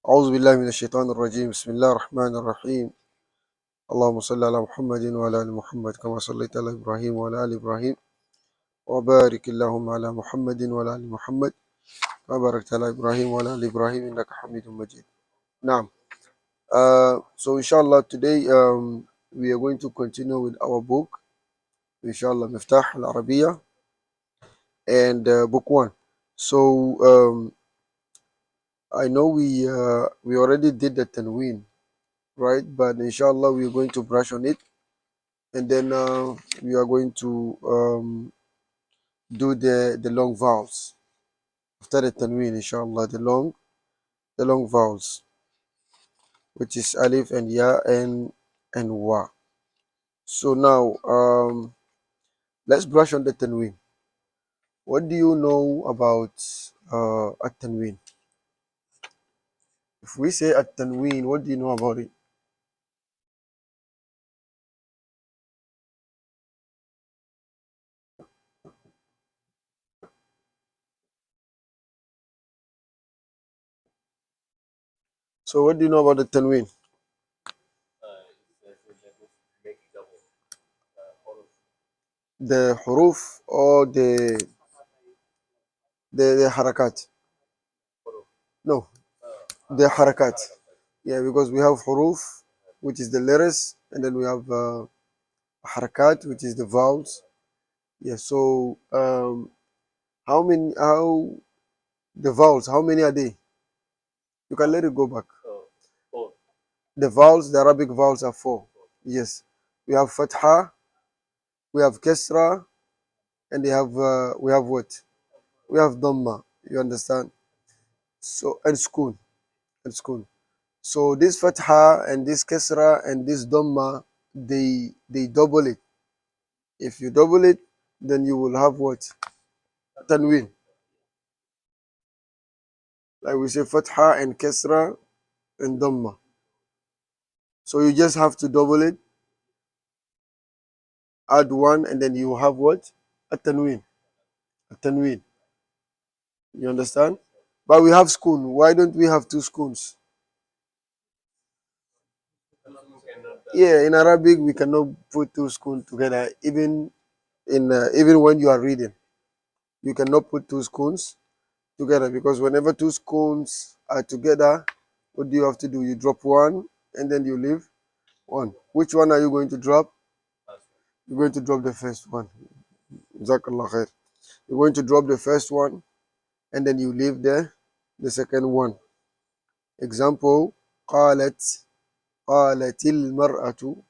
أعوذ بالله من الشيطان الرجيم. بسم الله الرحمن الرحيم. اللهم صل على محمد وعلى آل محمد كما صليت على إبراهيم وعلى آل إبراهيم وبارك اللهم على محمد وعلى آل محمد كما باركت على إبراهيم وعلى آل إبراهيم إنك حميد مجيد. Now, so inshallah today we are going to continue with our book, inshallah Miftah al-Arabiya and book 1. So I know we already did the Tanween, right? But inshallah we are going to brush on it, and then we are going to do the long vowels after the tanween, inshallah, the long vowels, which is alif and ya and wa. So now let's brush on the tanween. What do you know about at tanween? If we say at tanween, what do you know about it? So what do you know about the tanween? The huruf or the harakat? No, the harakat. Yeah, because we have huruf, which is the letters, and then we have harakat, which is the vowels. Yeah, so how the vowels, how many are they? You can let it go back. The vowels, the Arabic vowels are 4. Yes. We have fatha, we have kesra, and we have what? We have dhamma. You understand? So and skun. So this fatha and this kesra and this dhamma, they double it. If you double it, then you will have what? Tanween. Like we say fatha and kesra and dhamma. So you just have to double it, add one, and then you have what? A tanween. A tanween. You understand? But we have spoon. Why don't we have two spoons? Yeah, in Arabic we cannot put two spoons together. Even when you are reading, you cannot put two spoons together because whenever two spoons are together, what do you have to do? You drop one and then you leave one. Which one are you going to drop? You're going to drop the first one. Jazakallah khair. You're going to drop the first one and then you leave the second one. Example, قالت قالت المرأة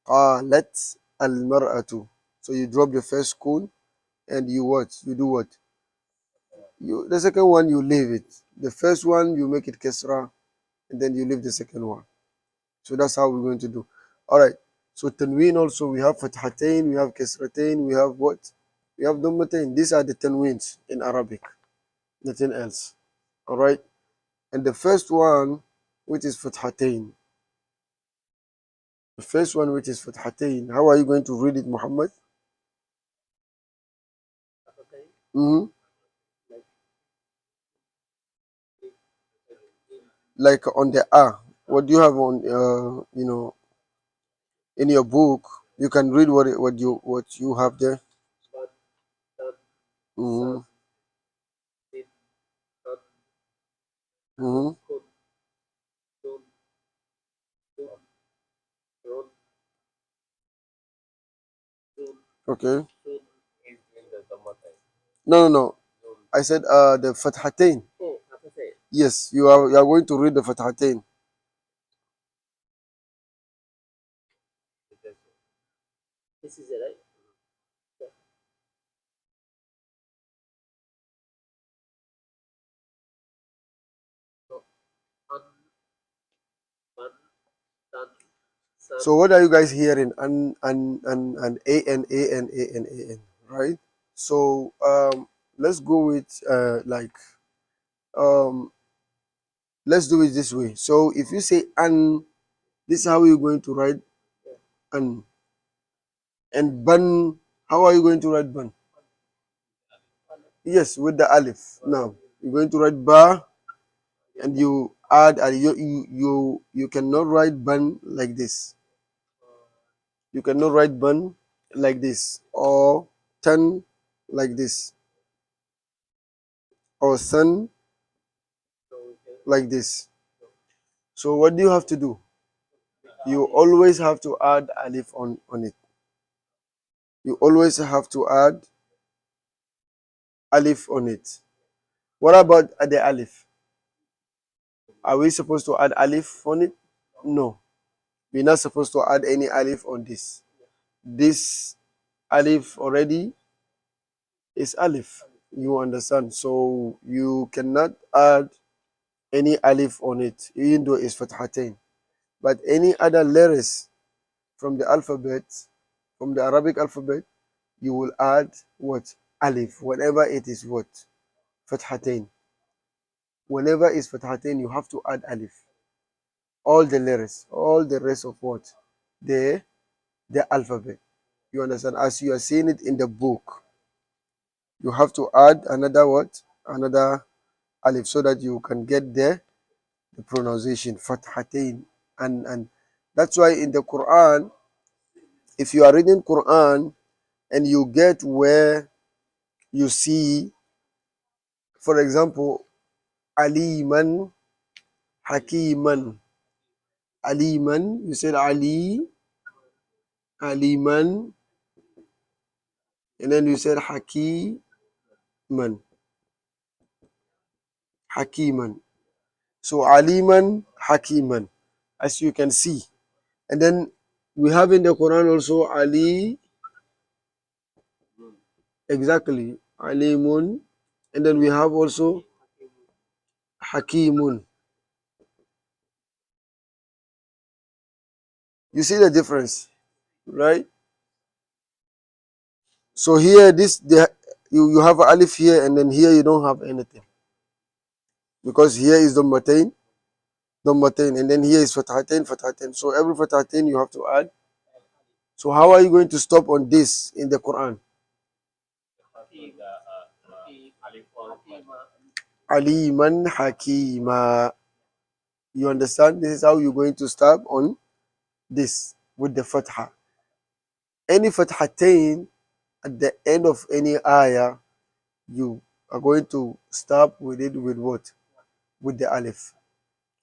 قالت المرأة. So you drop the first spoon and you what? You do what? The second one you leave it. The first one you make it kesra and then you leave the second one. So that's how we're going to do. Alright. So tanween also we have fathatain, we have kesratain, we have what? We have dhammatain. These are the tanweens in Arabic. Nothing else. Alright. And the first one, which is fathatain. The first one, which is fathatain. How are you going to read it, Muhammad? Mm-hmm. Like on the A. What do you have on in your book? You can read what you have there. Mm-hmm. Mm-hmm. Okay. No, no, no. I said the fathatain. Yes, you are going to read the fathatain. So what are you guys hearing? And an, right? So let's go with um let's do it this way. So if you say an, this is how you're going to write an. And ban, how are you going to write ban? Yes, with the alif. Now you're going to write ba and you add, and you cannot write ban like this. You cannot write ban like this, or tan like this, or sun like this. So what do you have to do? You always have to add alif on it. You always have to add alif on it. What about the alif? Are we supposed to add alif on it? No. We're not supposed to add any alif on this. This alif already is alif. You understand? So you cannot add any alif on it, even though it's fathatain. But any other letters from the alphabet, from the Arabic alphabet, you will add what? Alif. Whenever it is what? Fathatain. Whenever it's fathatain, you have to add alif. All the letters, all the rest of what? The the alphabet. You understand? As you are seeing it in the book, you have to add another what? Another alif so that you can get the pronunciation fathatain. And that's why in the Quran, if you are reading Quran and you get where you see, for example, aliman, hakiman, aliman, you said ali, aliman, and then you said hakiman, hakiman. So aliman, hakiman, as you can see. And then we have in the Quran also Ali, exactly, alimun. And then we have also hakimun. You see the difference, right? So here, you have alif here, and then here you don't have anything. Because here is Dhammatain, and then here is Fathatain, Fathatain. So every Fathatain you have to add. So how are you going to stop on this in the Quran? Aliman Hakima. You understand? This is how you're going to stop on this with the Fatha. Any Fathatain at the end of any ayah, you are going to stop with it with what? With the Alif.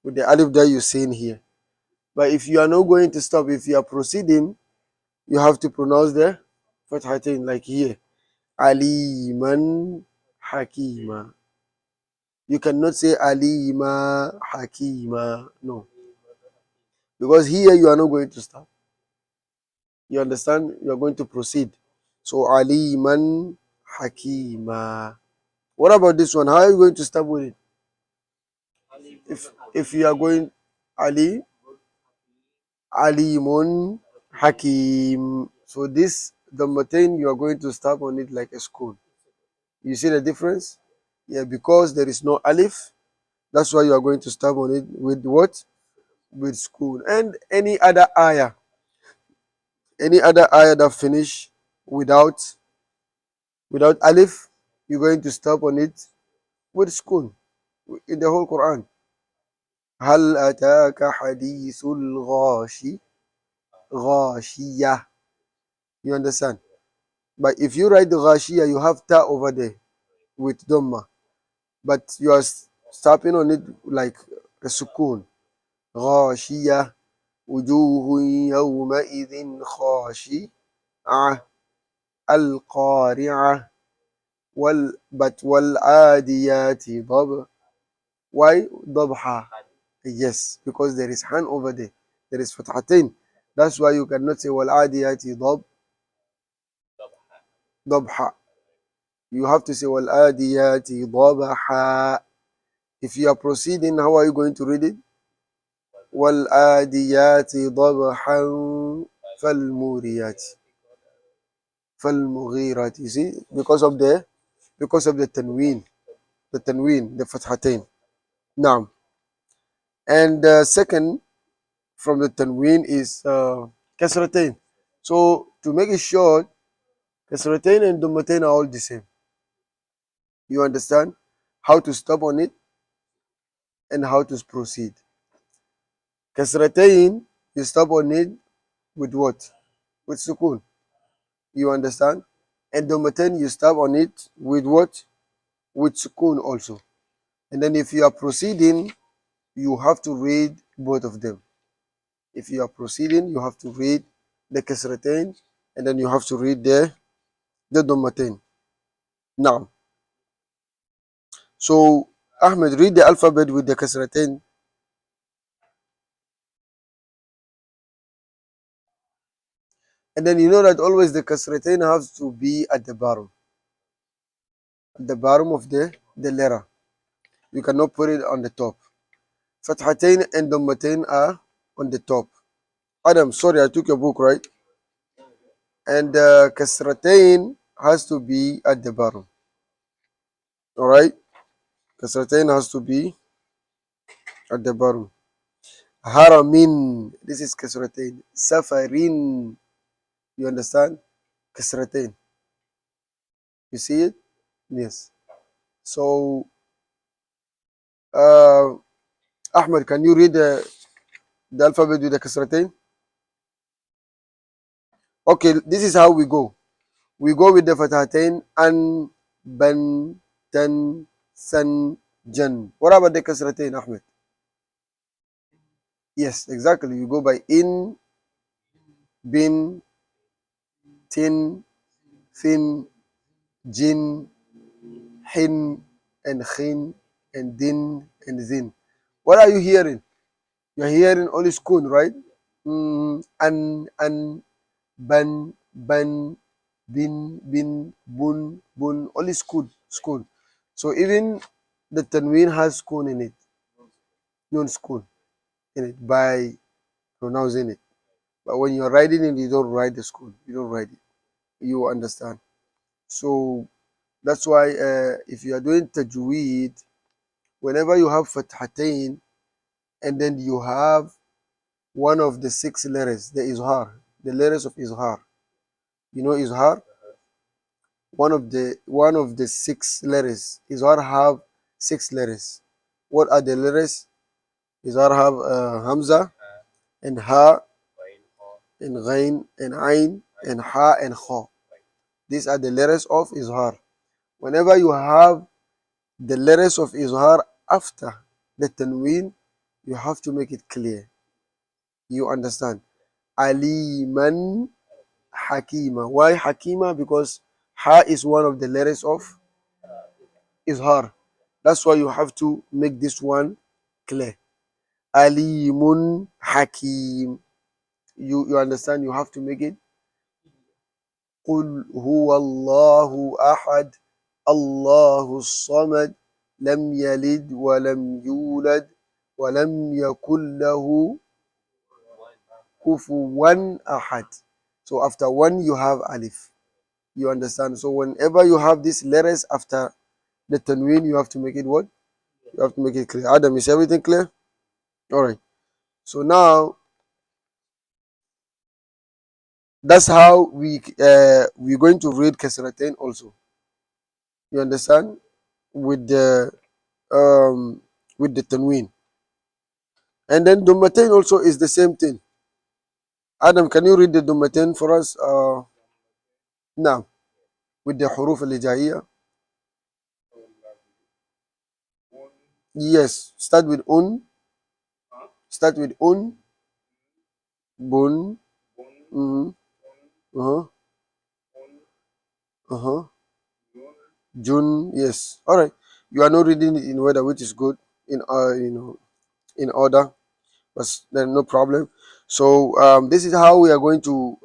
With the Alif that you're saying here. But if you are not going to stop, if you are proceeding, you have to pronounce the Fathatain like here. Aliman Hakima. You cannot say Alima Hakima. No. Because here you are not going to stop. You understand? You are going to proceed. So Aliman Hakima. What about this one? How are you going to start with it? If you are going Ali, Alimun Hakim. So this the Matain you are going to start on it like a school. You see the difference? Yeah, because there is no alif, that's why you are going to start on it with what? With school. And any other ayah that finish without alif, you're going to stop on it with school in the whole Quran. هل أتاك حديث الغاشي غاشية. You understand? But if you write the غاشية, you have ta over there with dhamma. But you are stopping on it like a sukoon. غاشية وجوه يومئذ خاشعة القارعة والعاديات ضبحا. Why ضبحا? Yes, because there is hand over there. There is fathatin. That's why you cannot say والعاديات ضبحا. You have to say والعاديات ضبحا. If you are proceeding, how are you going to read it? والعاديات ضبحا فالموريات فالمغيرات. You see, because of the tanween, the fathatain. Now, and second from the tanween is kasratain. So to make it short, kasratain and dummatain are all the same. You understand how to stop on it? and how to proceed. Kasratain, you stop on it with what? With sukun. You understand? And Domatain, you stop on it with what? With sukun also. And then if you are proceeding, you have to read both of them. If you are proceeding, you have to read the Kasratain and then you have to read the Domatain. Now, so Ahmed, read the alphabet with the Kasratain. And then you know that always the Kasratain has to be at the bottom of the letter. You cannot put it on the top. Fathatain and Dhammatain are on the top. Adam, sorry, I took your book, right? And Kasratain has to be at the bottom. All right? Kasratain has to be at the bottom. Haramin, this is Kasratain. Safarin, you understand? Kasratain. You see it? Yes. So, uh, Ahmed, can you read the alphabet with the Kasratain? Okay, this is how we go. We go with the Fathatain an, ban, tan, san, jan. What about the Kasratain, Ahmed? Yes, exactly. You go by in, bin, tin, fin, jin, hin, and khin, and din, and zin. What are you hearing? You're hearing only skun, right? An, ban, ban, bin, bun, bun, only skun. So even the tanween has skun in it, non skun in it by pronouncing it. But when you're writing it, you don't write the skun. You don't write it. You understand? So that's why if you are doing tajweed, whenever you have fathatain and then you have one of the six letters, the izhar, the letters of izhar. You know izhar? One of the six letters. Izhar have six letters. What are the letters? Izhar have hamza and ha and ghain and ain and ha and kha. These are the letters of izhar. Whenever you have the letters of izhar after the tanween, you have to make it clear. You understand? Aliman Hakima. Why Hakima? Because Ha is one of the letters of izhar. That's why you have to make this one clear. Alimun Hakim. You understand? You have to make it. قل هو الله أحد الله الصمد لم يلد ولم يولد ولم يكن له kufuwan ahad. So after one you have alif. You understand? So whenever you have these letters after the tanween, you have to make it what? You have to make it clear. Adam, is everything clear? All right. So now that's how we're going to read kasratain also. You understand? With the um with the tanween. And then Dummatain also is the same thing. Adam, can you read the Dummatain for us? Now, with the huruf al-hijaiyah. Yes, start with bun, mm, uh-huh, uh-huh, jun, yes. All right. You are not reading it in order, which is good, in in order, but then no problem. So this is how we are going to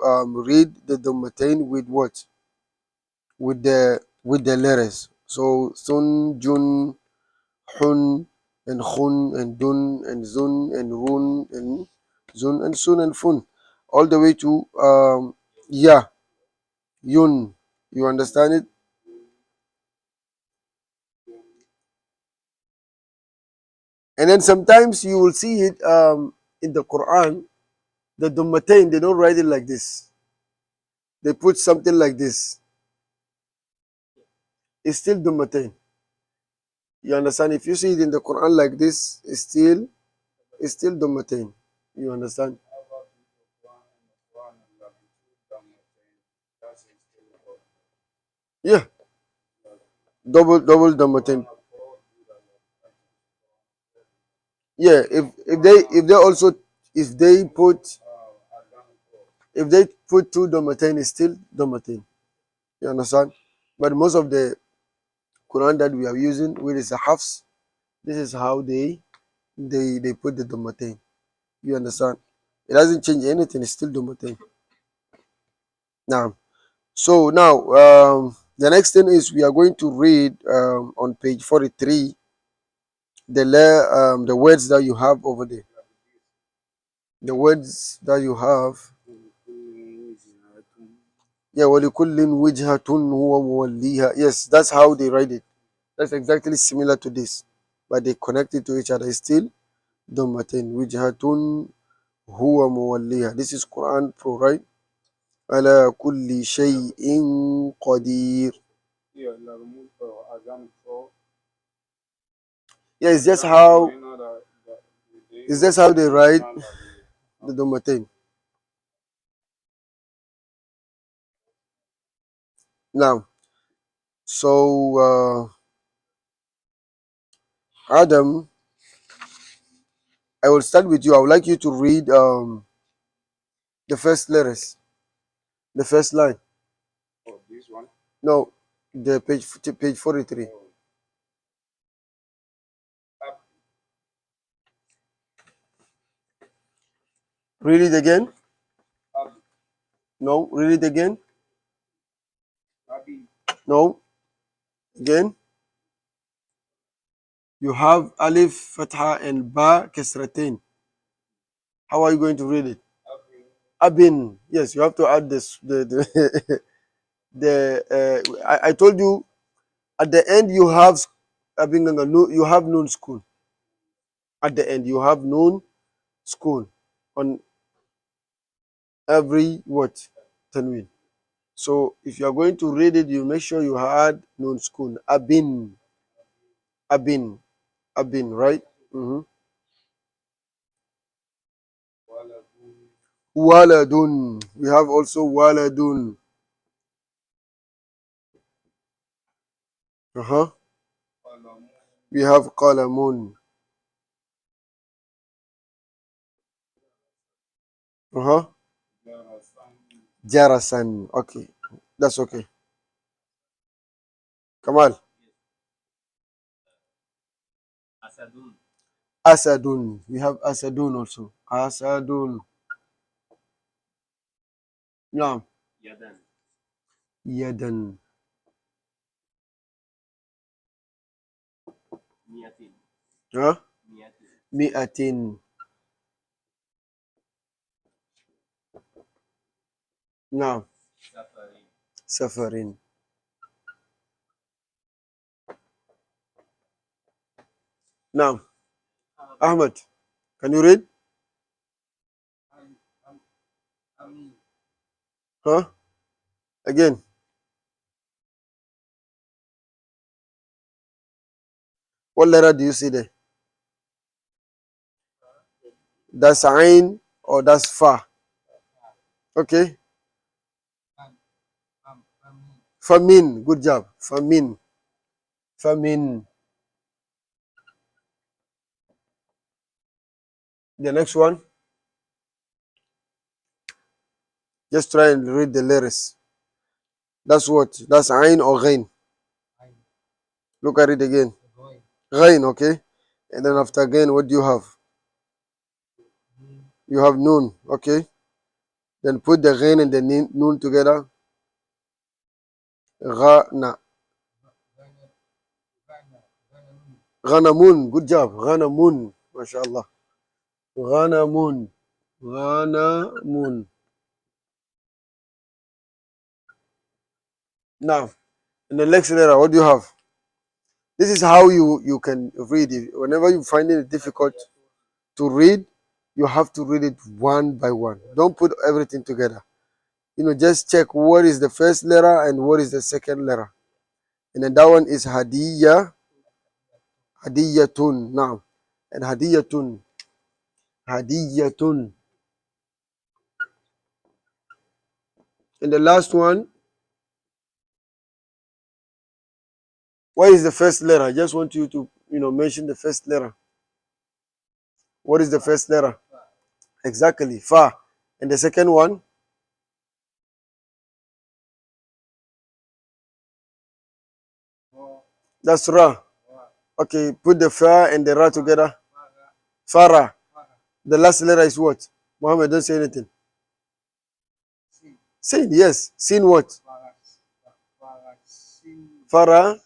read the Dummatain with what? With the letters. So sun, jun, hun, and khun, and dun, and zun, and run, and zun, and sun, and fun, all the way to yeah, yun. You understand it? And then sometimes you will see it in the Quran, the Dummatain, they don't write it like this. They put something like this. It's still Dummatain. You understand? If you see it in the Quran like this, it's still Dhammatain. You understand? Yeah, double Dhammatain. Yeah, if they put if they put two Dhammatain, it's still Dhammatain. You understand? But most of the Quran that we are using, where is the Hafs, this is how they put the Dhammatain. You understand? It doesn't change anything. It's still Dhammatain. Now, so now the next thing is we are going to read on page 43 the words that you have over there. The words that you have. Yeah, وَلِكُلٍّ وِجْهَةٌ هُوَ مُوَلِّيهَا. Yes, that's how they write it. That's exactly similar to this, but they connect it to each other. It's still Dhammatain. وِجْهَةٌ هُوَ مُوَلِّيهَا. This is Quran Pro, right? على كل شيء قدير. Yeah, it's just how they write the Dhammatain. Now, so Adam, I will start with you. I would like you to read the first letters, the first line. No, the page 43. Read it again. No, read it again. No, again. You have alif, fatha, and ba, kasratain. How are you going to read it? Abin. Yes, you have to add this. I told you at the end you have abin. You have noon school. At the end you have noon school on every what? Tanween. So if you are going to read it, you make sure you add noon school. Abin, abin, right? Mm-hmm. Waladun. We have also waladun. Uh-huh. We have qalamun. Uh-huh. Jarasan. Okay. That's okay. Kamal. Asadun. We have asadun also. Asadun. Yeah. Yadan. Huh? Mi'atin. Now. Safarin. Now. Ahmed. Can you read? Huh? Again. What letter do you see there? That's Ain or that's Fa. Okay. Famin. Good job. Famin. Famin. The next one. Just try and read the lyrics. That's what? That's Ain or Ghain. Look at it again. Ghain, okay? And then after Ghain, what do you have? You have Noon, okay? Then put the Ghain and the Noon together. Ghana. Ghanamun. Good job. Ghanamun. MashaAllah. Ghanamun. Ghanamun. Now, in the next letter, what do you have? This is how you can read it. Whenever you find it difficult to read, you have to read it one by one. Don't put everything together. Just check what is the first letter and what is the second letter. And then that one is Hadiyya. Hadiyatun. Now, and hadiyatun. Hadiyatun. And the last one, what is the first letter? I just want you to, mention the first letter. What is the first letter? Exactly, fa. And the second one, that's ra. Okay, put the fa and the ra together. Farah. The last letter is what? Muhammad, don't say anything. Sin, yes. Sin what? Farah.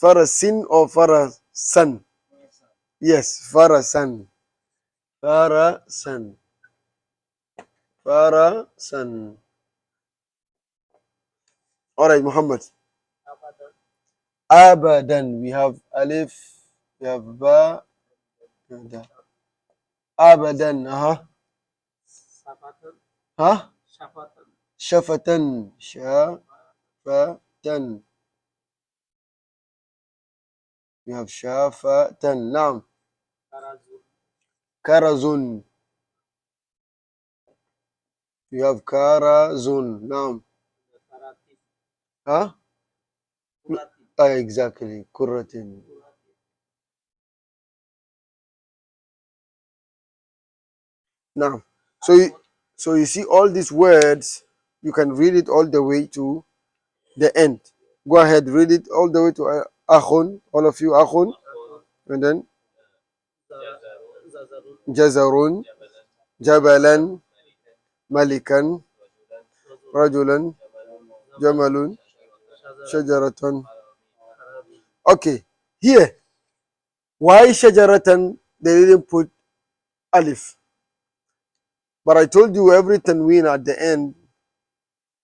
Farah sin or Farah san? Yes, Farah san. Farah san. Farah san. All right, Muhammad. Abadan. We have alif. We have ba. Da. Abadan. Huh? Shafatan. Shafatan. We have shafatan. Now. Karazun. We have karazun. Now. Huh? Exactly. Kurratin. Now. So you see all these words, you can read it all the way to the end. Go ahead, read it all the way to Akhun, all of you Akhun, and then Jazarun, Jabalan, Malikan, Rajulan, Jamalun, Shajaratan. Okay, here, why Shajaratan? They didn't put Alif. But I told you every Tanween at the end,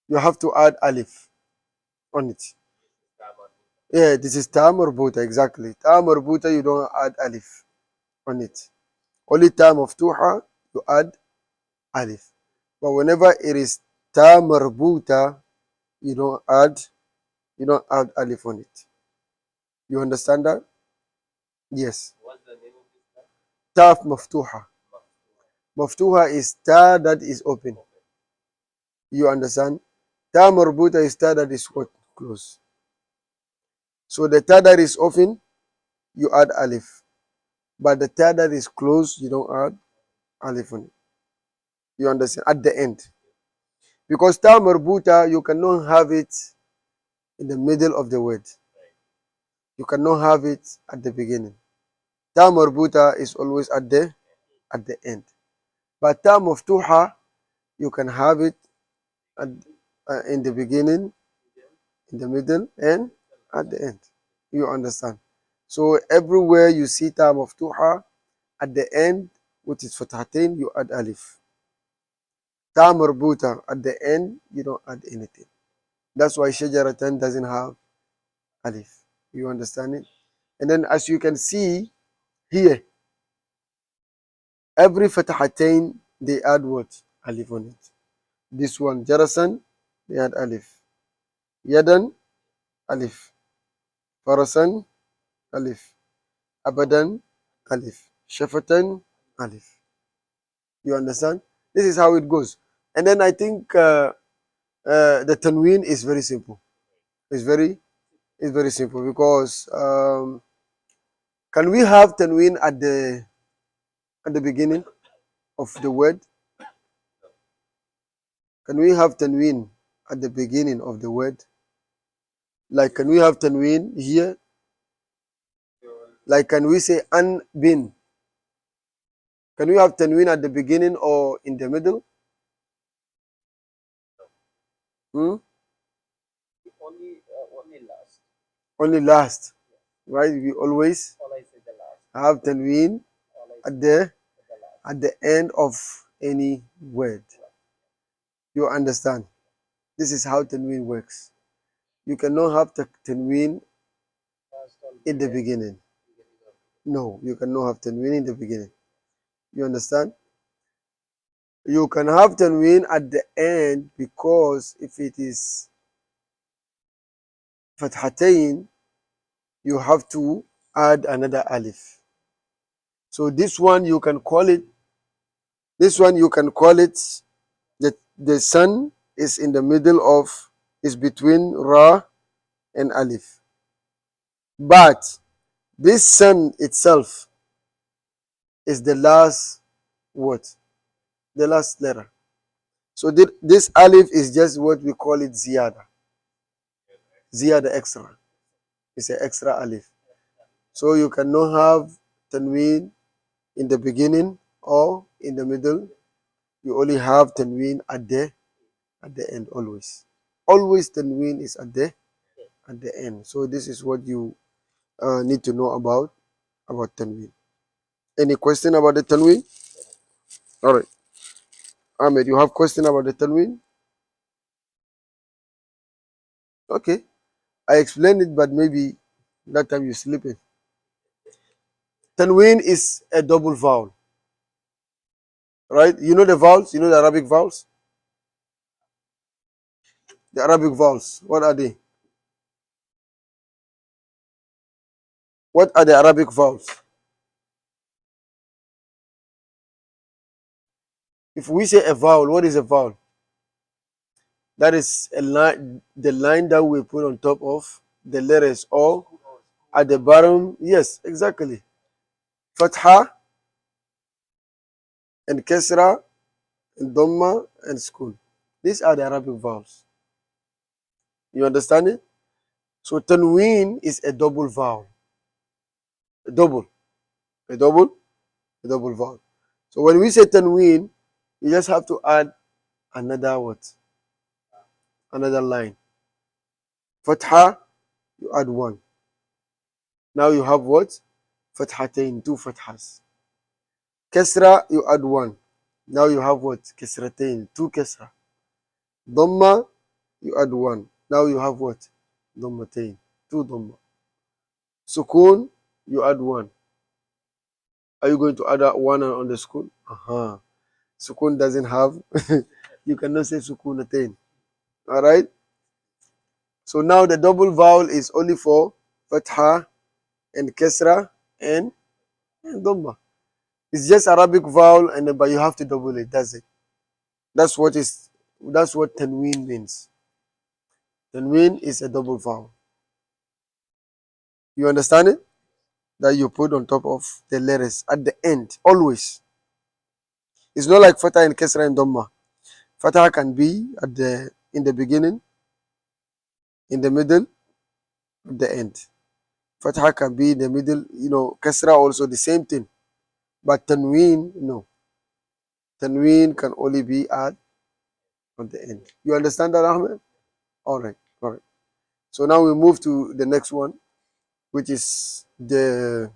you have to add Alif on it. Yeah, this is Ta Marbuta, exactly. Ta Marbuta, you don't add Alif on it. Only Ta Maftuha, you add Alif. But whenever it is Ta Marbuta, you don't add Alif on it. You understand that? Yes. Ta Maftuha. Maftuha is Ta that is open. You understand? Ta Marbuta is Ta that is what? Close. So the Ta that is open, you add Alif. But the Ta that is closed, you don't add Alif on it. You understand? At the end. Because Ta Marbuta, you cannot have it in the middle of the word. You cannot have it at the beginning. Ta Marbuta is always at the end. But Ta Maftuha, you can have it at, in the beginning, in the middle, and at the end. You understand? So everywhere you see Ta Maftuha, at the end, which is Fathatain, you add Alif. Ta Marbuta, at the end, you don't add anything. That's why Shajaratan doesn't have Alif. You understand it? And then as you can see here, every Fathatain, they add what? Alif on it. This one, Jarasan, they add Alif. Yadan, Alif. Farasan, Alif. Abadan, Alif. Shafatan, Alif. You understand? This is how it goes. And then I think the Tanween is very simple. It's very simple because can we have Tanween at the beginning of the word? Can we have Tanween at the beginning of the word? Like, can we have Tanween here? Like, can we say an bin? Can we have Tanween at the beginning or in the middle? Hmm? Only last, right? We always have Tanween at the end of any word. You understand? This is how Tanween works. You cannot have Tanween in the beginning. No, you cannot have Tanween in the beginning. You understand? You can have Tanween at the end because if it is Fathatain, you have to add another alif. So this one you can call it, the sun is in the middle of, is between Ra and Alif. But this sun itself is the last word, the last letter. So this Alif is just what we call it ziyada. Ziyada extra. It's an extra Alif. So you cannot have Tanween in the beginning or in the middle. You only have Tanween at the end always. Always Tanween is at the end. So this is what you need to know about Tanween. Any question about the Tanween? All right. Ahmed, you have question about the Tanween? Okay. I explained it, but maybe that time you're sleeping. Tanween is a double vowel, right? You know the vowels? You know the Arabic vowels? The Arabic vowels, what are they? What are the Arabic vowels? If we say a vowel, what is a vowel? That is a line, the line that we put on top of the letters or at the bottom. Yes, exactly. Fatha and Kesra and Dhamma and Sukun. These are the Arabic vowels. You understand it? So Tanween is a double vowel. A double. A double. A double vowel. So when we say Tanween, you just have to add another what? Another line. Fatha, you add one. Now you have what? Fathatain, two fathas. Kesra, you add one. Now you have what? Kesratain, two kesra. Dhamma, you add one. Now you have what? Dhammatain, two dhamma. Sukun, you add one. Are you going to add one on the sukun? Uh-huh. Sukun doesn't have, you cannot say sukunatain. All right? So now the double vowel is only for fatha and kesra and dhamma. It's just Arabic vowel, and but you have to double it. That's it. That's what is. That's what tanween means. Tanween is a double vowel. You understand it? That you put on top of the letters at the end always. It's not like fatha and kesra and dhamma. Fatha can be at the in the beginning, in the middle, at the end. Fatha can be in the middle. You know, kesra also the same thing. But tanween, no. Tanween can only be at the end. You understand that, Ahmed? All right. All right. So now we move to the next one, which is the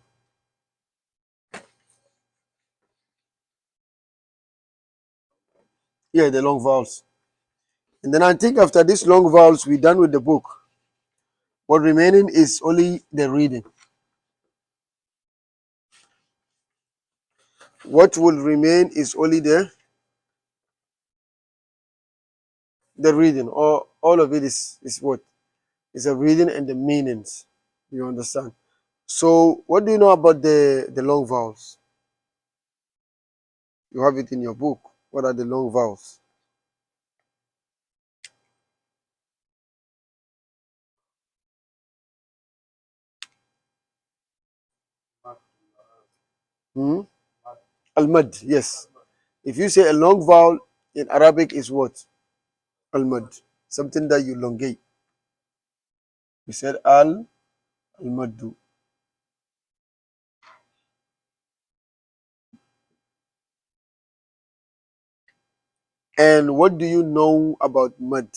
the long vowels. And then I think after these long vowels, we're done with the book. What remaining is only the reading. What will remain is only the reading. All of it is what? It's a reading and the meanings. You understand? So what do you know about the long vowels? You have it in your book. What are the long vowels? Hmm? Al-mad, yes. If you say a long vowel in Arabic is what? Al-mad. Something that you elongate. We said al-maddu. And what do you know about mud?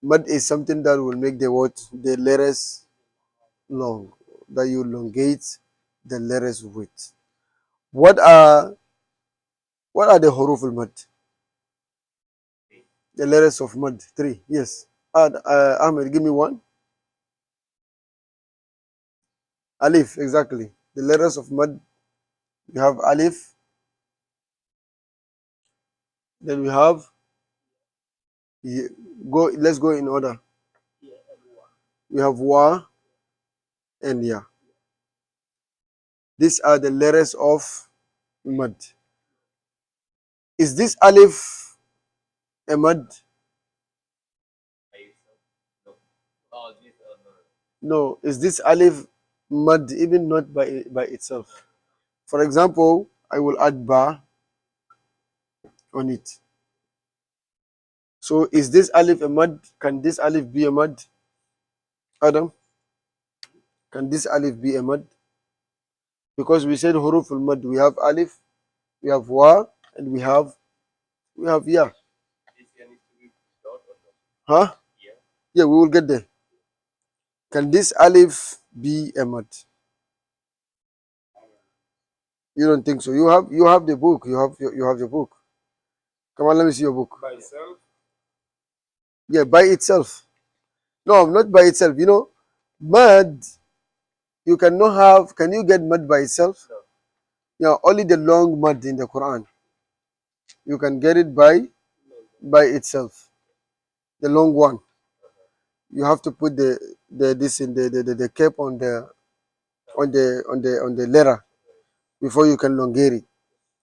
Mud is something that will make the what? The letters long. That you elongate the letters with. What are what are the huruf al-mud? The letters of mud. Three. Yes. Ahmed, give me one. Alif, exactly. The letters of mud. We have alif. Then we have go. Let's go in order. we have wa and ya. These are the letters of mad. Is this alif a mad? No. Is this alif mad even not by itself? For example, I will add ba on it. So is this alif a mad? Can this alif be a mad? Adam, can this alif be a mad? Because we said huruf al mad, we have alif, we have wa, and we have ya. Huh? Yeah, we will get there. Can this alif be a mad? You don't think so? You have the book. You have your book. Come on, let me see your book. By itself? Yeah, by itself. No, not by itself. Mad. You cannot have. Can you get mad by itself? No. Yeah, only the long mad in the Quran. You can get it by itself. The long one. You have to put the this in the cap on the letter before you can elongate it.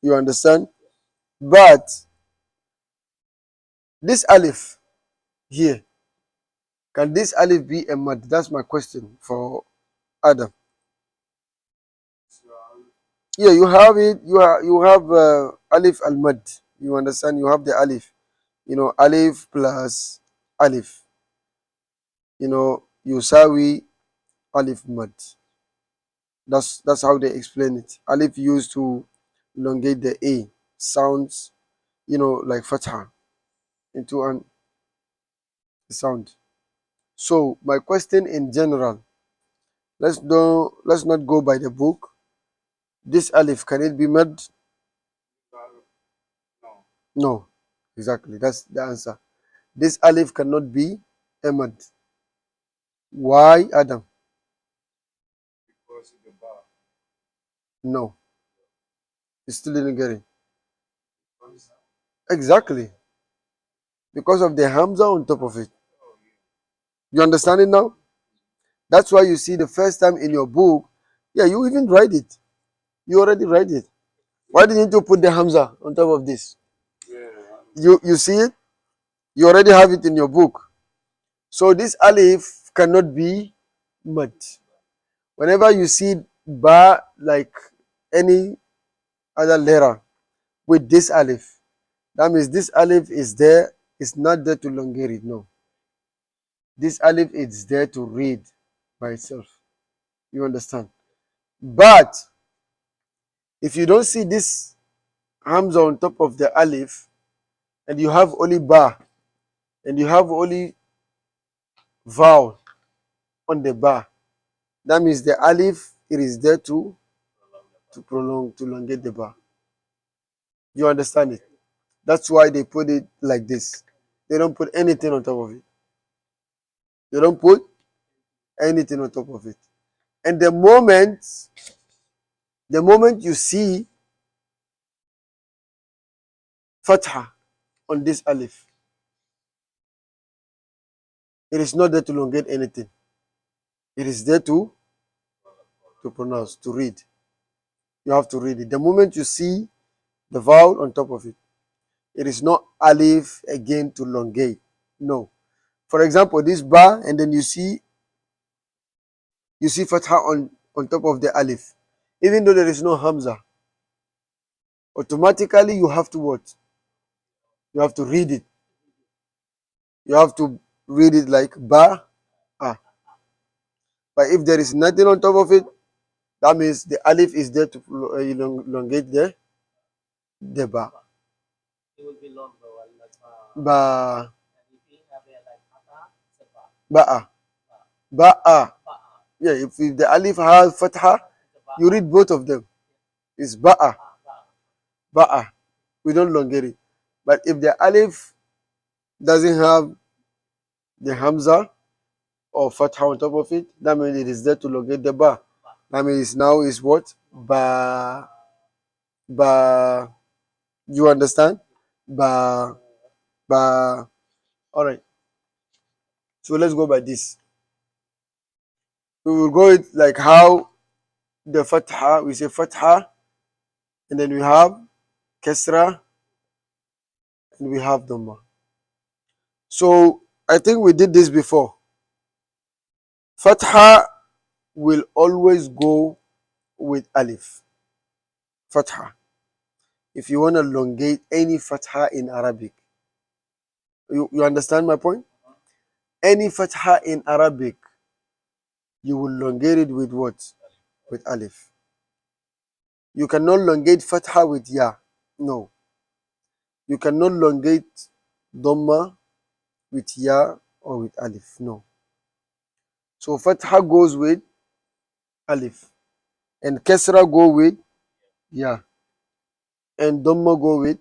You understand? But this alif here, can this alif be a mad? That's my question for Adam. Yeah, you have it. You have alif al mad. You understand? You have the alif. Alif plus alif. Yusawi alif mad. That's how they explain it. Alif used to elongate the a sounds. Like fatha into an sound. So my question in general, let's not go by the book. This alif, can it be mad? No. Exactly. That's the answer. This alif cannot be a mad. Why, Adam? No. You still didn't get it. Exactly. Because of the hamza on top of it. You understand it now? That's why you see the first time in your book, yeah, you even write it. You already write it. Why didn't you put the hamza on top of this? You see it? You already have it in your book. So this alif cannot be mad. Whenever you see ba like any other letter with this alif, that means this alif is there. It's not there to elongate it. No. This alif is there to read by itself. You understand? But if you don't see this hamza on top of the alif, and you have only ba, and you have only vowel on the ba, that means the alif, it is there to elongate the ba. You understand it? That's why they put it like this. They don't put anything on top of it. They don't put anything on top of it. And the moment you see fatha on this alif, it is not there to elongate anything. It is there to pronounce, to read. You have to read it. The moment you see the vowel on top of it, it is not alif again to elongate. No. For example, this ba, and then you see fatha on top of the alif. Even though there is no hamza, automatically you have to what? You have to read it. You have to read it like ba, ah. But if there is nothing on top of it, that means the alif is there to elongate the ba. Ba, ba, ba. Yeah, if the alif has fatha, you read both of them. It's ba'a, ba'a. We don't elongate it. But if the alif doesn't have the hamza or fatha on top of it, that means it is there to elongate the ba. That means now is what? Ba, ba. You understand? Ba, ba. All right. So let's go by this. We will go it like how the fatha, we say fatha, and then we have kesra, and we have dhamma. So I think we did this before. Fatha will always go with alif. Fatha. If you want to elongate any fatha in Arabic, you understand my point? Any fatha in Arabic, you will elongate it with what? With alif. You cannot elongate fatha with ya. No. You cannot elongate dhamma with ya or with alif. No. So fatha goes with alif. And kesra go with ya. And dhamma go with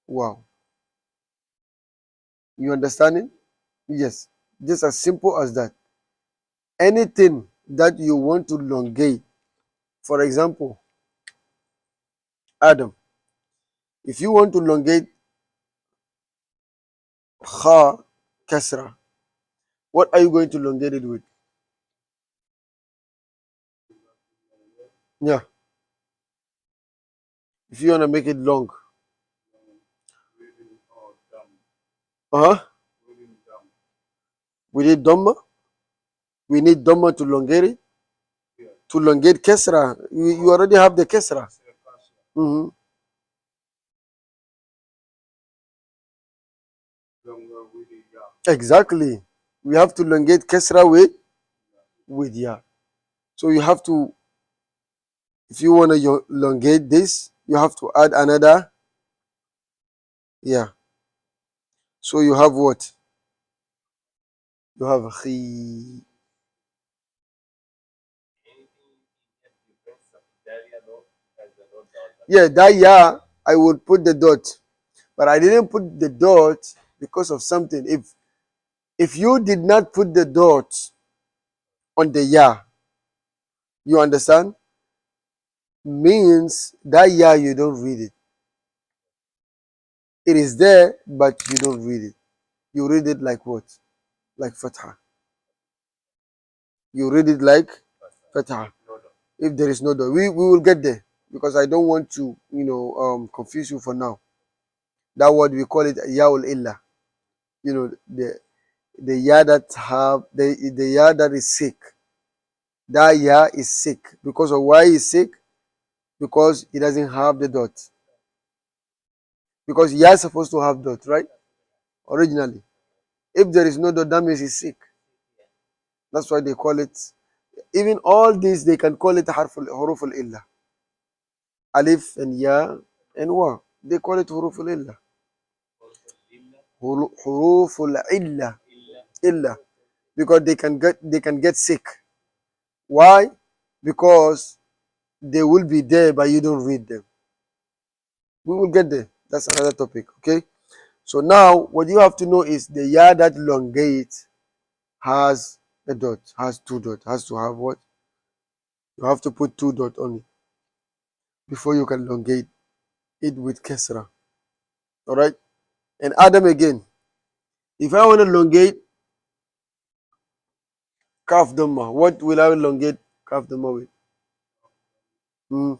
wow. You understand it? Yes. Just as simple as that. Anything that you want to elongate, for example, Adam, if you want to elongate kha kasra, what are you going to elongate it with? Yeah. If you want to make it long. Uh-huh. We need dhamma. We need dhamma to elongate it. To elongate kasra. You already have the kasra. Mhm. Exactly. We have to elongate kasra with ya. So you have to, if you want to elongate this, you have to add another. Yeah. So you have what? You have khi. Yeah, that ya, I would put the dot. But I didn't put the dot because of something. If you did not put the dot on the ya, you understand? Means that ya you don't read it. It is there, but you don't read it. You read it like what? Like fatha. You read it like fatha. If there is no dot, we will get there because I don't want to confuse you for now. That word we call it yaul illa. You know the ya that have the ya that is sick. That ya is sick because of why is sick? Because it doesn't have the dot. Because ya is supposed to have dot, right? Originally, if there is no dot, that means it's sick. That's why they call it. Even all these, they can call it huruf al illa. Alif and ya and wa. They call it huruf al illa. Huruf al illa. Illa. Because they can get sick. Why? Because they will be there, but you don't read them. We will get there. That's another topic. Okay. So now what you have to know is the ya that elongate has a dot, has two dots, has to have what? You have to put two dots on it before you can elongate it with kesra. Alright? And Adam again. If I want to elongate kaf dhamma, what will I elongate kaf dhamma with? Hmm.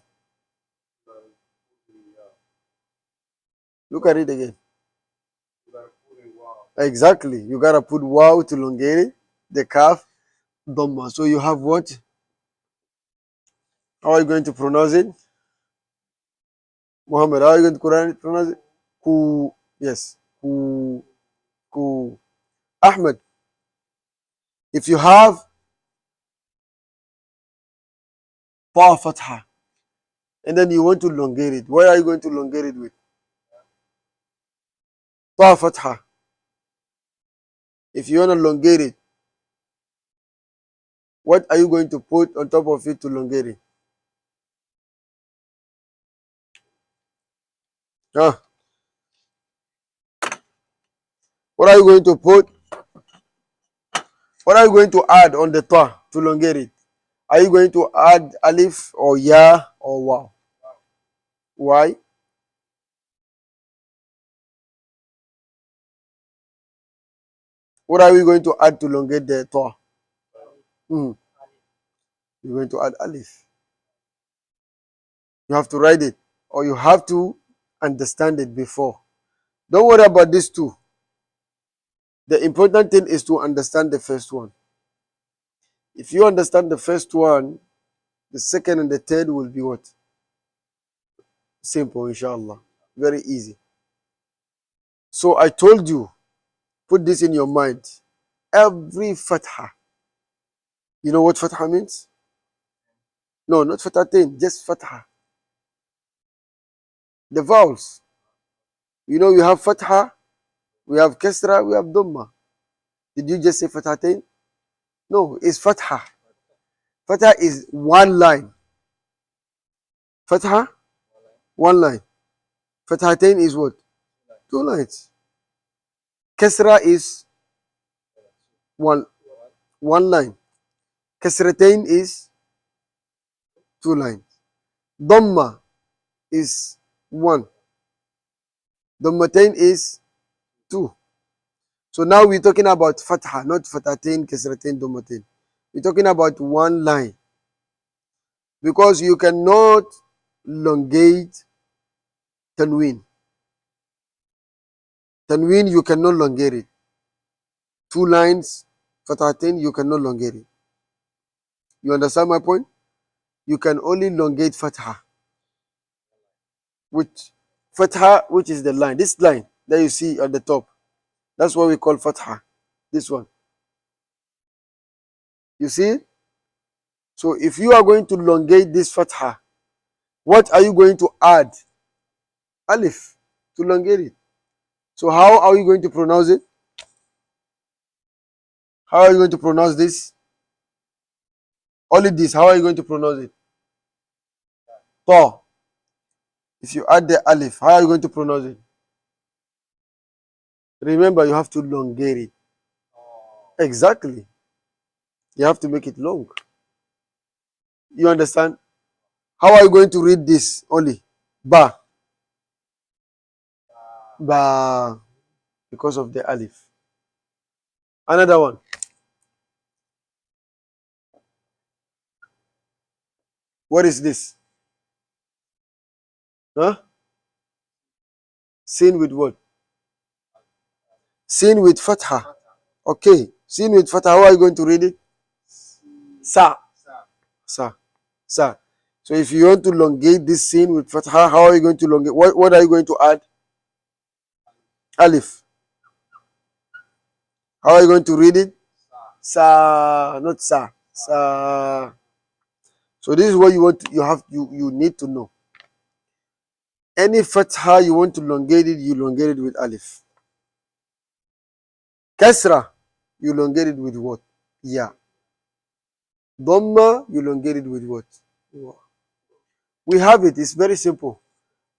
Look at it again. Exactly. You gotta put wow to elongate it, the kaf dhamma. So you have what? How are you going to pronounce it? Muhammad, how are you going to pronounce it? Ku. Yes. Ku. Ku. Ahmed, if you have pa fatha and then you want to elongate it, what are you going to elongate it with? Pa fatha. If you want to elongate it, what are you going to put on top of it to elongate it? Huh? What are you going to put? What are you going to add on the ta to elongate it? Are you going to add alif or ya or wow? Why? What are we going to add to elongate the ta? Hmm. You're going to add alif. You have to write it, or you have to understand it before. Don't worry about these two. The important thing is to understand the first one. If you understand the first one, the second and the third will be what? Simple, inshallah. Very easy. So I told you, put this in your mind. Every fatha. You know what fatha means? No, not fathatain, just fatha. The vowels. You know, we have fatha, we have kasra, we have dhamma. Did you just say fathatain? No, it's fatha. Fatha is one line. Fatha, one line. Fathatain is what? Two lines. Kasra is one one line. Kasratain is two lines. Dhamma is one. Dhammatain is two. So now we're talking about fatha, not fathatain, kasratain, dhammatain. We're talking about one line. Because you cannot elongate tanween. Tanween, you cannot elongate it. Two lines, fathatain, you cannot elongate it. You understand my point? You can only elongate fatha. Which is the line. This line that you see at the top. That's what we call fatha. This one. You see? So if you are going to elongate this fatha, what are you going to add? Alif to elongate it. So how are you going to pronounce it? How are you going to pronounce this? Only this. How are you going to pronounce it? Ta. If you add the alif, how are you going to pronounce it? Remember, you have to elongate it. Exactly. You have to make it long. You understand? How are you going to read this only? Ba. Ba. Because of the alif. Another one. What is this? Huh? Sin with what? Sin with fatha. Okay. Sin with fatha. How are you going to read it? Sa. Sa. Sa. So if you want to elongate this sin with fatha, how are you going to elongate? What are you going to add? Alif. How are you going to read it? Sa, not sa. Sa. So this is what you need to know. Any fatha you want to elongate it, you elongate it with alif. Kasra, you elongate it with what? Yeah. Dhamma, you elongate it with what? Wa. We have it. It's very simple.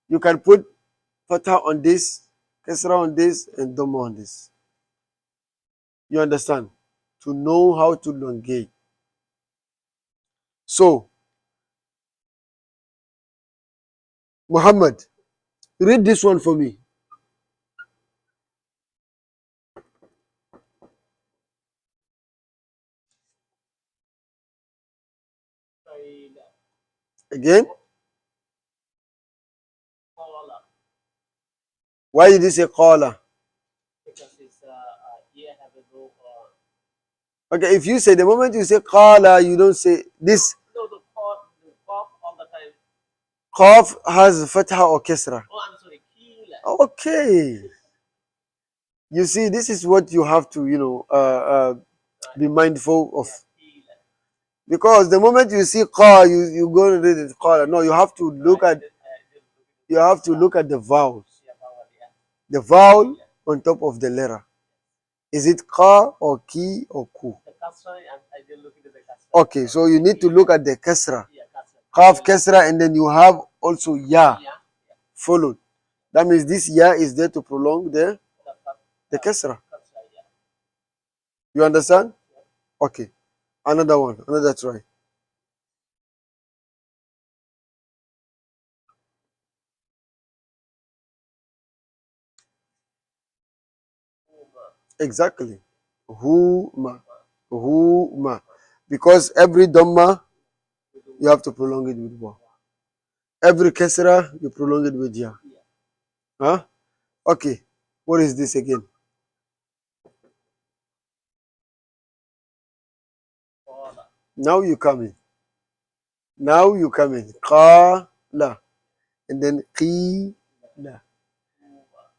You can put fatha on this, kasra on this, and dhamma on this. You understand? To know how to elongate. So, Muhammad, read this one for me. Again? Why did you say qala? Okay, if you say the moment you say qala, you don't say this. Qaf has fatha or kasra. Okay. You see, this is what you have to, be mindful of. Because the moment you see qa, you go and read it qala. No, you have to look at the vowels. The vowel on top of the letter. Is it qa or ki or ku? Okay, so you need to look at the kasra. Qaf kasra, and then you have also ya followed. That means this ya is there to prolong the kasra. You understand? Okay. Another one. Another try. Exactly. Huma. Huma. Because every dhamma you have to prolong it with wa. Every kasra, you prolong it with ya. Huh? Okay. What is this again? Now you come in. Now you come in. Qala. And then qila.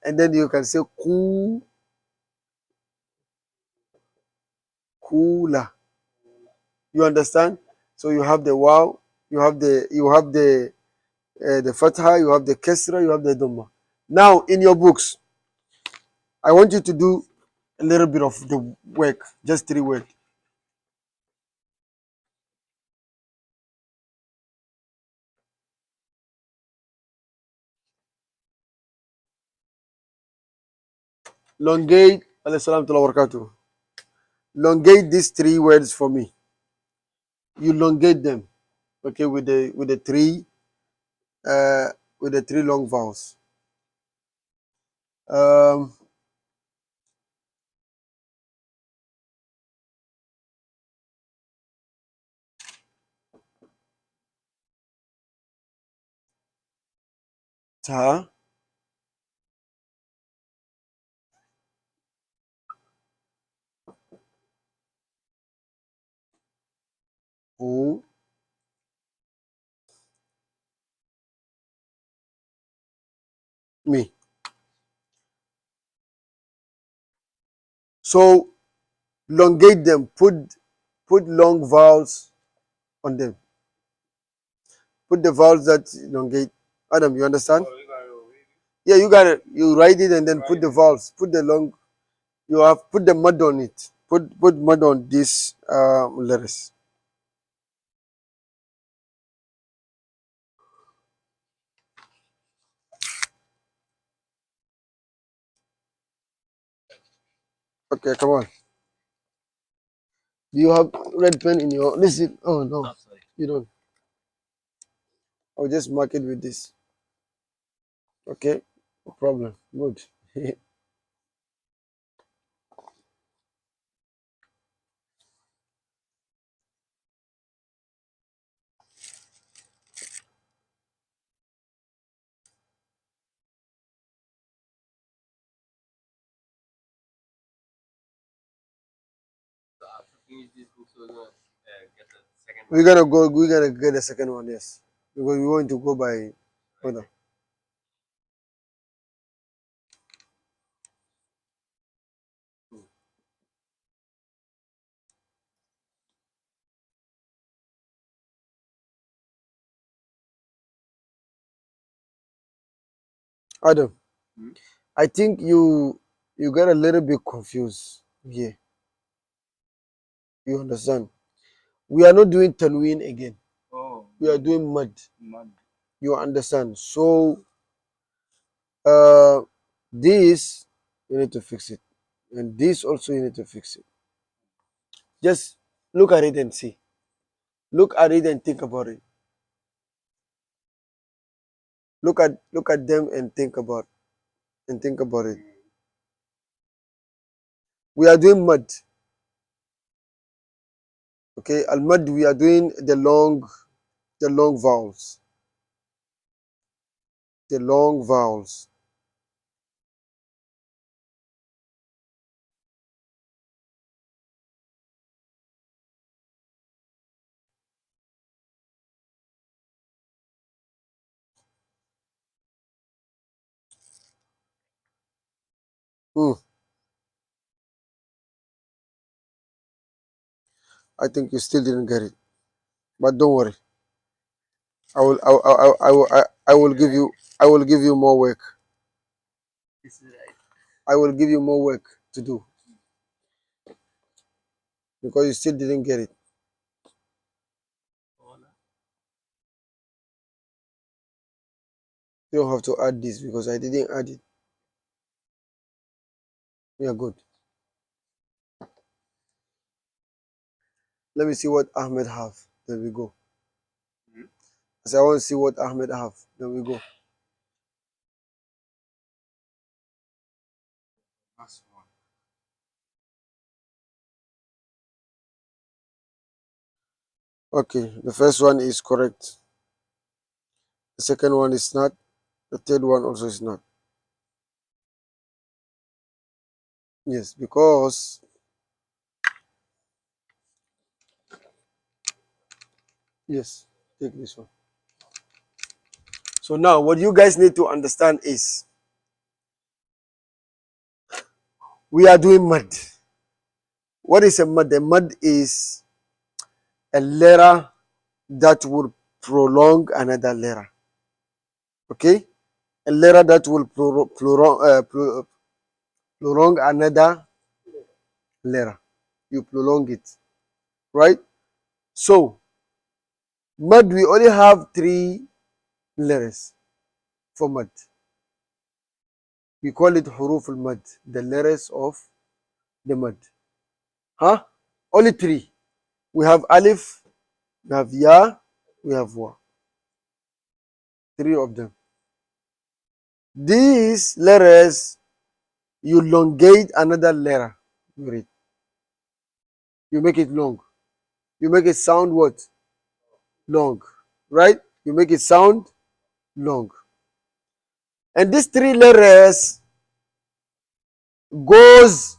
And then you can say kula. You understand? So you have the wow, you have the fatha, you have the kasra, you have the dhamma. Now in your books, I want you to do a little bit of the work, just 3 words. Longate, alayhi salam wa barakatuh. Longate these 3 words for me. You elongate them, okay, uh, with the three long vowels. Um, ta, hu, mi. So elongate them. Put long vowels on them. Put the vowels that elongate. Adam, you understand? Yeah, you got it. You write it and then put the vowels. Put the long. You have put the mud on it. Put mud on these letters. Okay, come on. Do you have red pen in your? Listen. Oh no, you don't. I'll just mark it with this. Okay, no problem. Good. We're gonna go. We're gonna get the second one. Yes, because we want to go by. Hold on. Adam, I think you got a little bit confused here. You understand? We are not doing Tanween again. We are doing mud. You understand? So uh this you need to fix it. And this also you need to fix it. Just look at it and see. Look at it and think about it. Look at them and think about it. We are doing mud. Okay, al mud we are doing the long vowels. The long vowels. Hmm. I think you still didn't get it. But don't worry. I will give you more work. I will give you more work to do because you still didn't get it. You don't have to add this because I didn't add it. Yeah, good. Let me see what Ahmed have. Then we go. I I want to see what Ahmed have. Then we go. Okay, the first one is correct. The second one is not. The third one also is not. Yes, because yes, take this one. So now what you guys need to understand is we are doing mud. What is a mud? A mud is a letter that will prolong another letter. Okay? A letter that will prolong another letter. You prolong it. Right? So mud, we only have three letters for mud. We call it huruf al-mad, the letters of the mud. Huh? Only three. We have alif, we have ya, we have wa. Three of them. These letters, you elongate another letter. You read. You make it long. You make it sound what? Long. Right? You make it sound long. And these three letters goes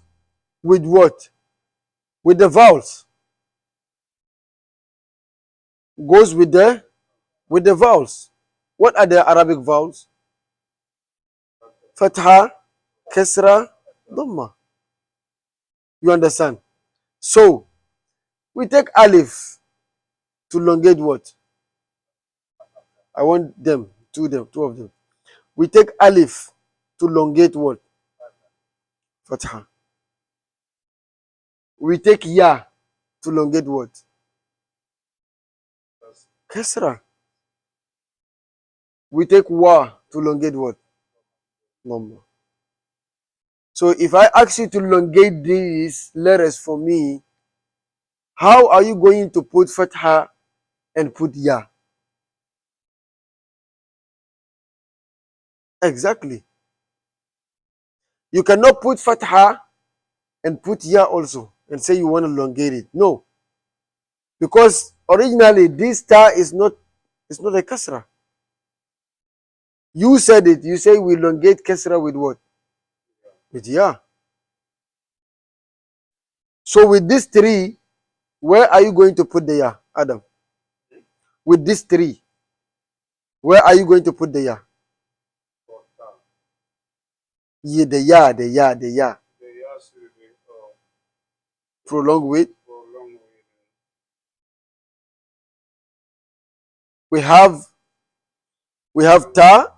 with what? With the vowels. Goes with the vowels. What are the Arabic vowels? Fatha, Kasra, Dhamma. You understand? So we take Alif to elongate what? I want two of them. We take Alif to elongate what? Fatha. We take Ya to elongate what? Kasra. We take Wa to elongate what? Dhamma. So if I ask you to elongate these letters for me, how are you going to put Fatha and put Ya? Exactly. You cannot put Fatha and put Ya also and say you want to elongate it. No. Because originally this star is not a kasra. You said it. You say we elongate kasra with what? With Ya. So with these three, where are you going to put the Ya, Adam? With these three, where are you going to put the Ya? Yeah, the Ya. Prolong with. We have Ta,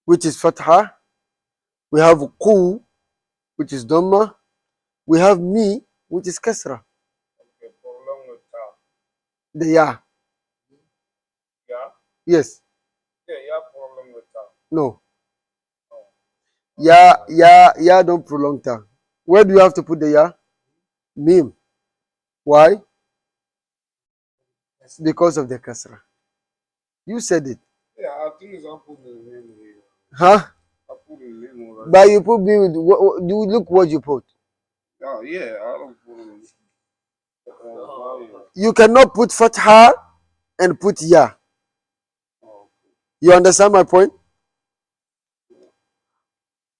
which is Fatha. We have Ku, which is Dhamma. We have Mi, which is Kasra. The Ya. Yes. No. Ya don't prolong Ta. Where do you have to put the Ya? Mim. Why? Because of the Kasra. You said it. Huh? But you put me with you look what you put. You cannot put Fatha and put Ya. You understand my point?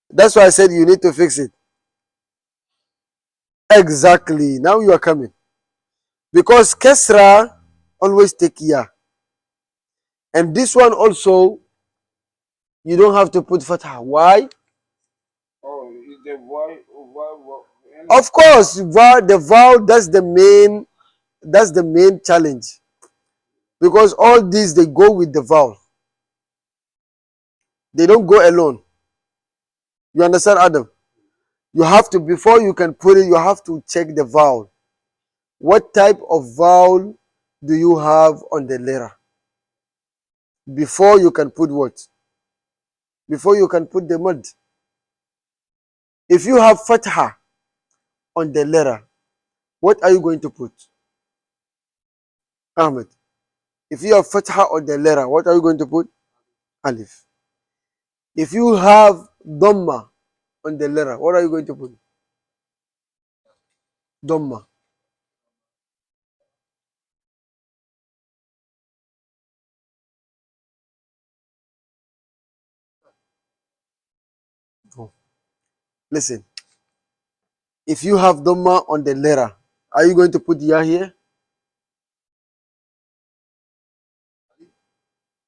That's why I said you need to fix it. Exactly. Now you are coming. Because Kesra always take Ya. And this one also, you don't have to put Fatha. Why? Of course, the vowel, that's the main challenge. Because all these, they go with the vowel. They don't go alone. You understand, Adam? You have to, before you can put it, you have to check the vowel. What type of vowel do you have on the letter? Before you can put what? Before you can put the mud. If you have fatha on the letter, what are you going to put? Ahmed. If you have fatha on the letter, what are you going to put? Alif. If you have dhamma on the letter, what are you going to put? Dhamma. Listen. If you have Dhamma on the letter, are you going to put Ya here?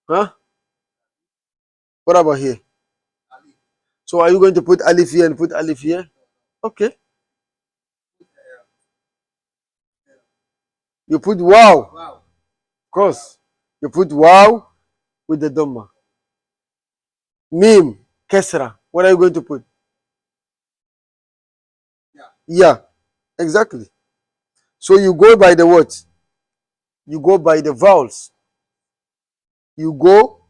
Huh? What about here? So are you going to put Alif here and put Alif here? Okay. You put Wow. Of course. You put Wow with the Dhamma. Mim, Kesra. What are you going to put? Yeah. Exactly. So you go by the what? You go by the vowels. You go.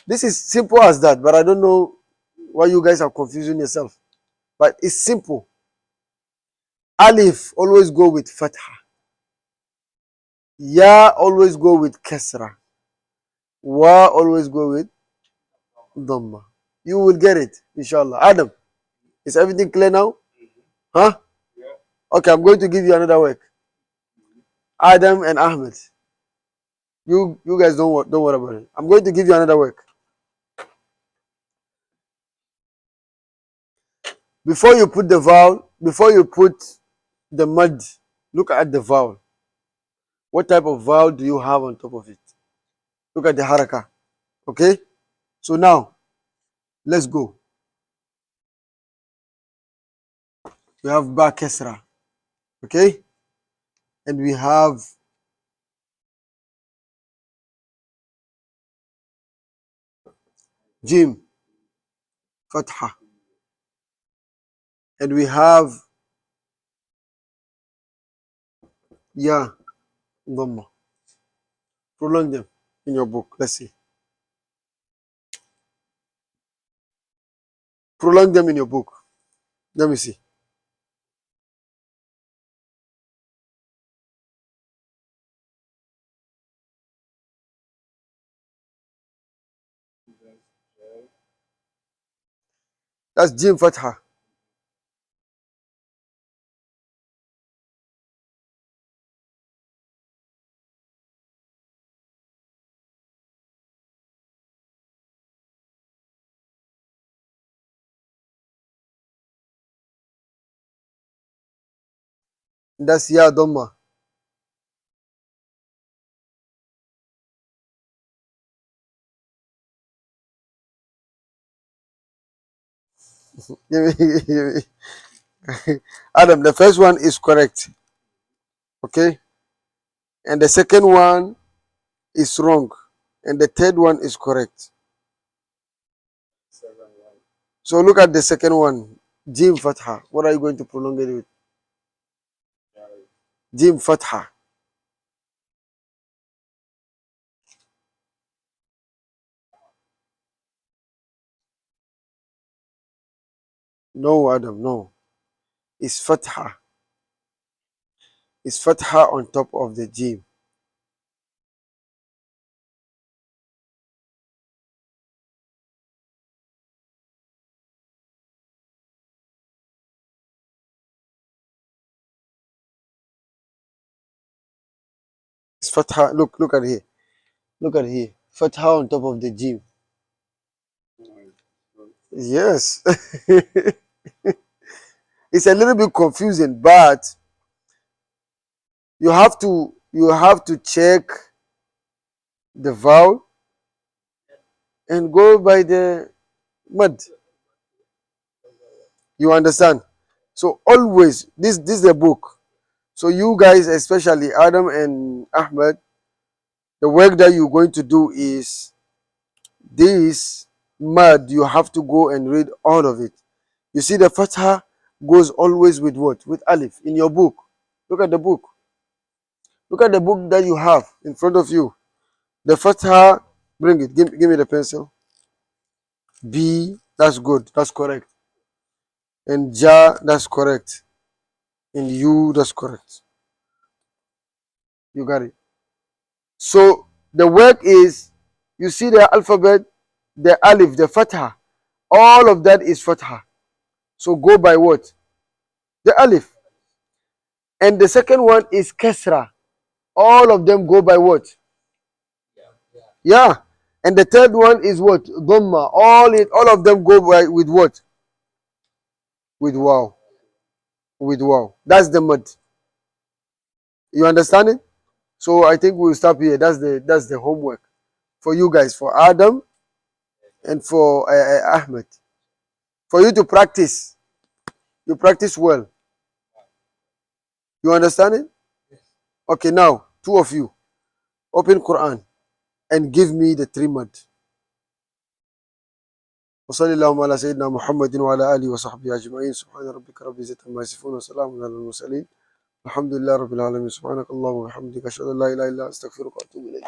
This is simple as that, but I don't know why you guys are confusing yourself. But it's simple. Alif always go with Fatha. Ya always go with Kesra. Wa always go with Dhamma. You will get it, inshallah. Adam, is everything clear now? Huh? Okay, I'm going to give you another work. Adam and Ahmed. You guys don't worry about it. I'm going to give you another work. Before you put the vowel, before you put the mud, look at the vowel. What type of vowel do you have on top of it? Look at the haraka. Okay? So now, let's go. We have ba kesra. Okay? And we have jim, fatha. And we have ya, dhamma. Prolong them in your book. Let's see. Prolong them in your book. Let me see. That's jim fatha. That's ya dhamma. Adam, the first one is correct. Okay? And the second one is wrong. And the third one is correct. So look at the second one. Jim fatha. What are you going to prolong it with? Jim fatha. No, Adam, no. It's fatha. It's fatha on top of the jim. It's fatha. Look at here. Look at here. Fatha on top of the jim. Yes. It's a little bit confusing, but you have to check the vowel and go by the mud. You understand? So always this is a book. So you guys, especially Adam and Ahmed, the work that you're going to do is this mud. You have to go and read all of it. You see, the fatha goes always with what? With alif in your book. Look at the book. Look at the book that you have in front of you. The fatha, bring it. Give me the pencil. B, that's good. That's correct. And ja, that's correct. And U, that's correct. You got it. So the work is, you see the alphabet, the alif, the fatha, all of that is fatha. So go by what? The alif. And the second one is kesra. All of them go by what? Yeah. And the third one is what? Dhamma. All of them go by with what? with wow. With wow. That's the mud. You understand it? So I think we'll stop here. That's the homework for you guys, for Adam and for Ahmed. For you to practice. You practice well. You understand it? Okay, now two of you open Quran and give me the three mud. وصلى اللهم على سيدنا محمد وعلى آله وصحبه أجمعين سبحان ربك رب العزة عما يصفون وسلام على المرسلين الحمد لله رب العالمين سبحانك اللهم وبحمدك أشهد أن لا إله إلا أنت أستغفرك وأتوب إليك